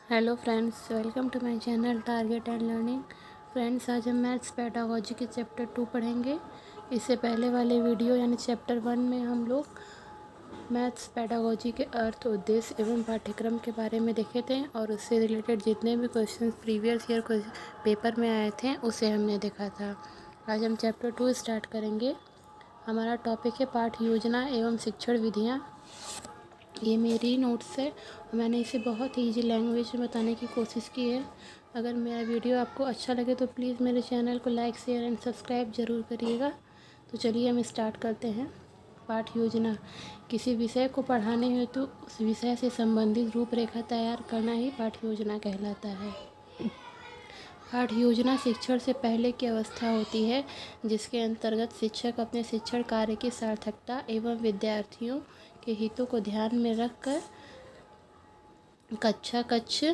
Hello friends, welcome to my channel target and learning. Friends, आज हम maths pedagogy के chapter 2 पढ़ेंगे। इससे पहले वाले वीडियो यानी चैप्टर 1 में हम लोग मैथ्स पेडागोजी के अर्थ, उद्देश्य एवं पाठ्यक्रम के बारे में देखे थे और उससे रिलेटेड जितने भी क्वेश्चन प्रीवियस ईयर पेपर में आए थे उसे हमने देखा था। आज हम चैप्टर 2 स्टार्ट करेंगे। हमारा टॉपिक है पाठ योजना एवं शिक्षण विधियाँ। ये मेरी नोट्स है और मैंने इसे बहुत ही ईजी लैंग्वेज में बताने की कोशिश की है। अगर मेरा वीडियो आपको अच्छा लगे तो प्लीज़ मेरे चैनल को लाइक, शेयर एंड सब्सक्राइब ज़रूर करिएगा। तो चलिए हम स्टार्ट करते हैं। पाठ योजना किसी विषय को पढ़ाने हेतु उस विषय से संबंधित रूपरेखा तैयार करना ही पाठ योजना कहलाता है। पाठ योजना शिक्षण से पहले की अवस्था होती है जिसके अंतर्गत शिक्षक अपने शिक्षण कार्य की सार्थकता एवं विद्यार्थियों के हितों को ध्यान में रखकर कक्षा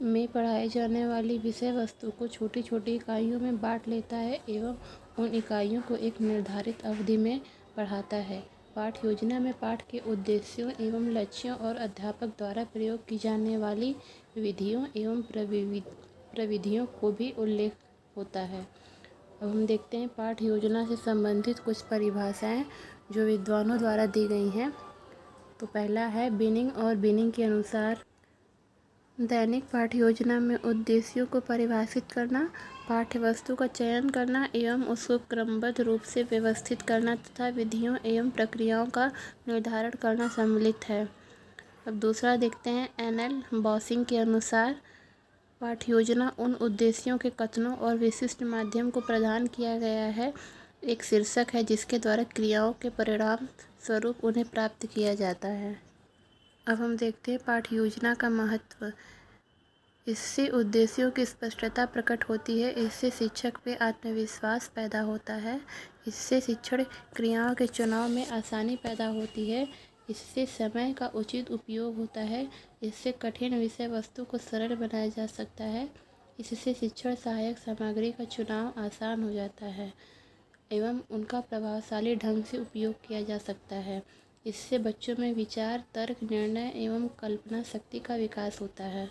में पढ़ाई जाने वाली विषय वस्तु को छोटी छोटी इकाइयों में बांट लेता है एवं उन इकाइयों को एक निर्धारित अवधि में पढ़ाता है। पाठ योजना में पाठ के उद्देश्यों एवं लक्ष्यों और अध्यापक द्वारा प्रयोग की जाने वाली विधियों एवं प्रविधियों को भी उल्लेख होता है। अब हम देखते हैं पाठ योजना से संबंधित कुछ परिभाषाएं जो विद्वानों द्वारा दी गई हैं। तो पहला है बिनिंग और बिनिंग के अनुसार दैनिक पाठ्य योजना में उद्देश्यों को परिभाषित करना, पाठ्य वस्तु का चयन करना एवं उसको क्रमबद्ध रूप से व्यवस्थित करना तथा विधियों एवं प्रक्रियाओं का निर्धारण करना सम्मिलित है। अब दूसरा देखते हैं एनएल बॉसिंग के अनुसार पाठ्य योजना उन उद्देश्यों के कथनों और विशिष्ट माध्यम को प्रदान किया गया है, एक शीर्षक है जिसके द्वारा क्रियाओं के परिणाम स्वरूप उन्हें प्राप्त किया जाता है। अब हम देखते हैं पाठ्य योजना का महत्व। इससे उद्देश्यों की स्पष्टता प्रकट होती है, इससे शिक्षक पे आत्मविश्वास पैदा होता है, इससे शिक्षण क्रियाओं के चुनाव में आसानी पैदा होती है, इससे समय का उचित उपयोग होता है, इससे कठिन विषय वस्तु को सरल बनाया जा सकता है, इससे शिक्षण सहायक सामग्री का चुनाव आसान हो जाता है एवं उनका प्रभावशाली ढंग से उपयोग किया जा सकता है। इससे बच्चों में विचार, तर्क, निर्णय एवं कल्पना शक्ति का विकास होता है।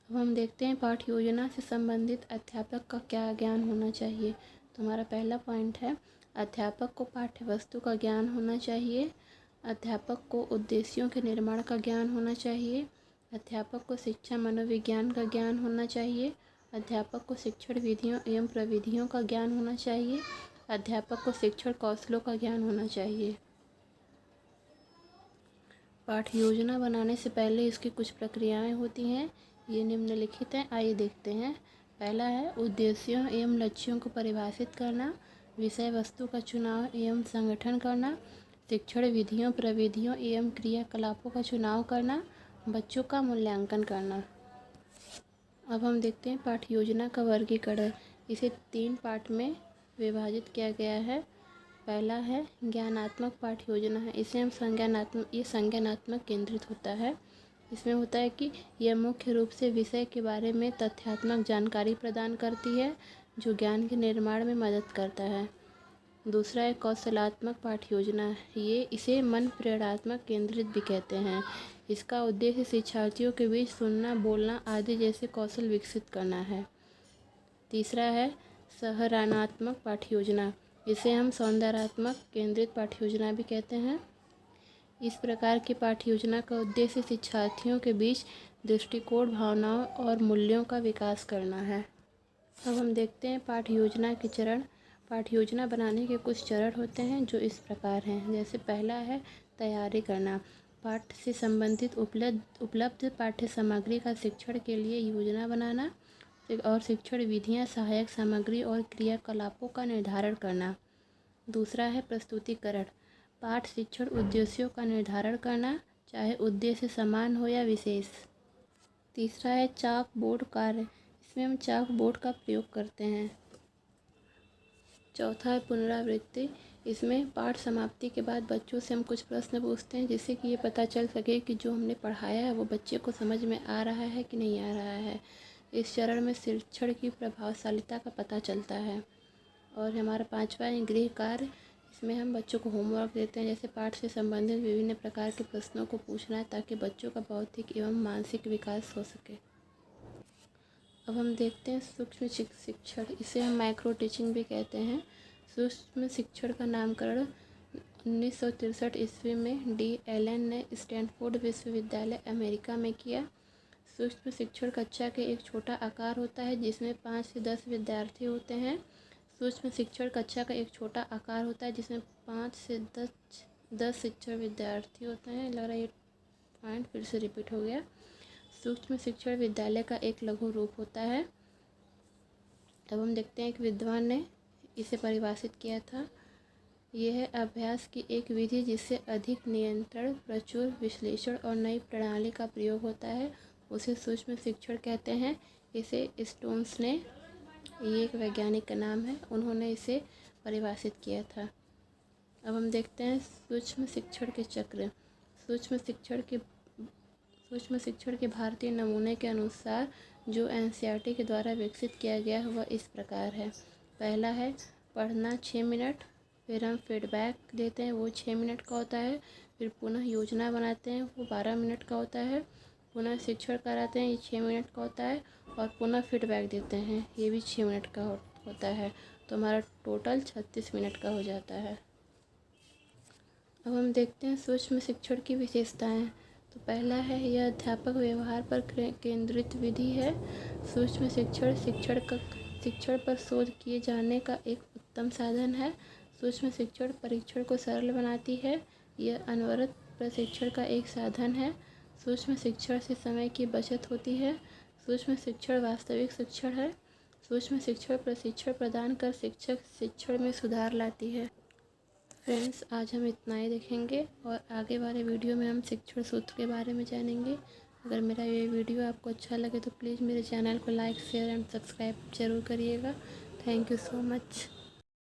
अब हम देखते हैं पाठ्य योजना से संबंधित अध्यापक का क्या ज्ञान होना चाहिए। तो हमारा पहला पॉइंट है अध्यापक को पाठ्य वस्तु का ज्ञान होना चाहिए, अध्यापक को उद्देश्यों के निर्माण का ज्ञान होना चाहिए, अध्यापक को शिक्षा मनोविज्ञान का ज्ञान होना चाहिए, अध्यापक को शिक्षण विधियों एवं प्रविधियों का ज्ञान होना चाहिए, अध्यापक को शिक्षण कौशलों का ज्ञान होना चाहिए। पाठ्य योजना बनाने से पहले इसकी कुछ प्रक्रियाएं होती हैं, ये निम्नलिखित हैं, आइए देखते हैं। पहला है उद्देश्यों एवं लक्ष्यों को परिभाषित करना, विषय वस्तु का चुनाव एवं संगठन करना, शिक्षण विधियों, प्रविधियों एवं क्रियाकलापों का चुनाव करना, बच्चों का मूल्यांकन करना। अब हम देखते हैं पाठ्य योजना का वर्गीकरण। इसे 3 पार्ट में विभाजित किया गया है। पहला है ज्ञानात्मक पाठ्य योजना है, इसे हम संज्ञानात्मक केंद्रित होता है। इसमें होता है कि यह मुख्य रूप से विषय के बारे में तथ्यात्मक जानकारी प्रदान करती है जो ज्ञान के निर्माण में मदद करता है। दूसरा है कौशलात्मक पाठ्य योजना, इसे मन प्रेरणात्मक केंद्रित भी कहते हैं। इसका उद्देश्य शिक्षार्थियों के बीच सुनना, बोलना आदि जैसे कौशल विकसित करना है। तीसरा है सराहनात्मक पाठ्य योजना, इसे हम सौंदर्यात्मक केंद्रित पाठ्य योजना भी कहते हैं। इस प्रकार की पाठ्य योजना का उद्देश्य शिक्षार्थियों के बीच दृष्टिकोण, भावनाओं और मूल्यों का विकास करना है। अब हम देखते हैं पाठ्य योजना के चरण। पाठ्य योजना बनाने के कुछ चरण होते हैं जो इस प्रकार हैं। जैसे पहला है तैयारी करना, पाठ से संबंधित उपलब्ध पाठ्य सामग्री का शिक्षण के लिए योजना बनाना और शिक्षण विधियां, सहायक सामग्री और क्रियाकलापों का निर्धारण करना। दूसरा है प्रस्तुतिकरण, पाठ शिक्षण उद्देश्यों का निर्धारण करना, चाहे उद्देश्य समान हो या विशेष। तीसरा है चाक बोर्ड कार्य, इसमें हम चाक बोर्ड का प्रयोग करते हैं। चौथा है पुनरावृत्ति, इसमें पाठ समाप्ति के बाद बच्चों से हम कुछ प्रश्न पूछते हैं जिससे कि ये पता चल सके कि जो हमने पढ़ाया है वो बच्चे को समझ में आ रहा है कि नहीं आ रहा है। इस चरण में शिक्षण की प्रभावशीलता का पता चलता है। और हमारा पांचवा है गृह कार्य, इसमें हम बच्चों को होमवर्क देते हैं, जैसे पाठ से संबंधित विभिन्न प्रकार के प्रश्नों को पूछना है ताकि बच्चों का बौद्धिक एवं मानसिक विकास हो सके। अब हम देखते हैं सूक्ष्म शिक्षण, इसे हम माइक्रो टीचिंग भी कहते हैं। सूक्ष्म शिक्षण का नामकरण 1963 ईस्वी में डी एलन ने स्टैनफोर्ड विश्वविद्यालय अमेरिका में किया। सूक्ष्म शिक्षण कक्षा के एक छोटा आकार होता है जिसमें 5 से 10 विद्यार्थी होते हैं। सूक्ष्म शिक्षण कक्षा का एक छोटा आकार होता है जिसमें 5 से 10 शिक्षण विद्यार्थी होते हैं। लग रहा है ये पॉइंट फिर से रिपीट हो गया। सूक्ष्म शिक्षण विद्यालय का एक लघु रूप होता है। अब हम देखते हैं एक विद्वान ने इसे परिभाषित किया था। यह है अभ्यास की एक विधि जिससे अधिक नियंत्रण, प्रचुर विश्लेषण और नई प्रणाली का प्रयोग होता है, उसे सूक्ष्म शिक्षण कहते हैं। इसे स्टोन्स ने, ये एक वैज्ञानिक का नाम है, उन्होंने इसे परिभाषित किया था। अब हम देखते हैं सूक्ष्म शिक्षण के चक्र। सूक्ष्म शिक्षण के भारतीय नमूने के अनुसार जो एनसीईआरटी के द्वारा विकसित किया गया है वह इस प्रकार है। पहला है पढ़ना 6 मिनट, फिर हम फीडबैक देते हैं वो 6 मिनट का होता है, फिर पुनः योजना बनाते हैं वो 12 मिनट का होता है, पुनः शिक्षण कराते हैं ये 6 मिनट का होता है, और पुनः फीडबैक देते हैं ये भी 6 मिनट का होता है। तो हमारा टोटल 36 मिनट का हो जाता है। अब हम देखते हैं सूक्ष्म शिक्षण की विशेषताएं। तो पहला है यह अध्यापक व्यवहार पर केंद्रित विधि है। सूक्ष्म शिक्षण पर शोध किए जाने का एक उत्तम साधन है। सूक्ष्म शिक्षण परीक्षण को सरल बनाती है। यह अनवरत प्रशिक्षण का एक साधन है। सूक्ष्म शिक्षण से समय की बचत होती है। सूक्ष्म शिक्षण वास्तविक शिक्षण है। सूक्ष्म शिक्षण प्रशिक्षण प्रदान कर शिक्षक शिक्षण में सुधार लाती है। फ्रेंड्स, आज हम इतना ही देखेंगे और आगे वाले वीडियो में हम शिक्षण सूत्र के बारे में जानेंगे। अगर मेरा ये वीडियो आपको अच्छा लगे तो प्लीज़ मेरे चैनल को लाइक, शेयर एंड सब्सक्राइब जरूर करिएगा। Thank you so much.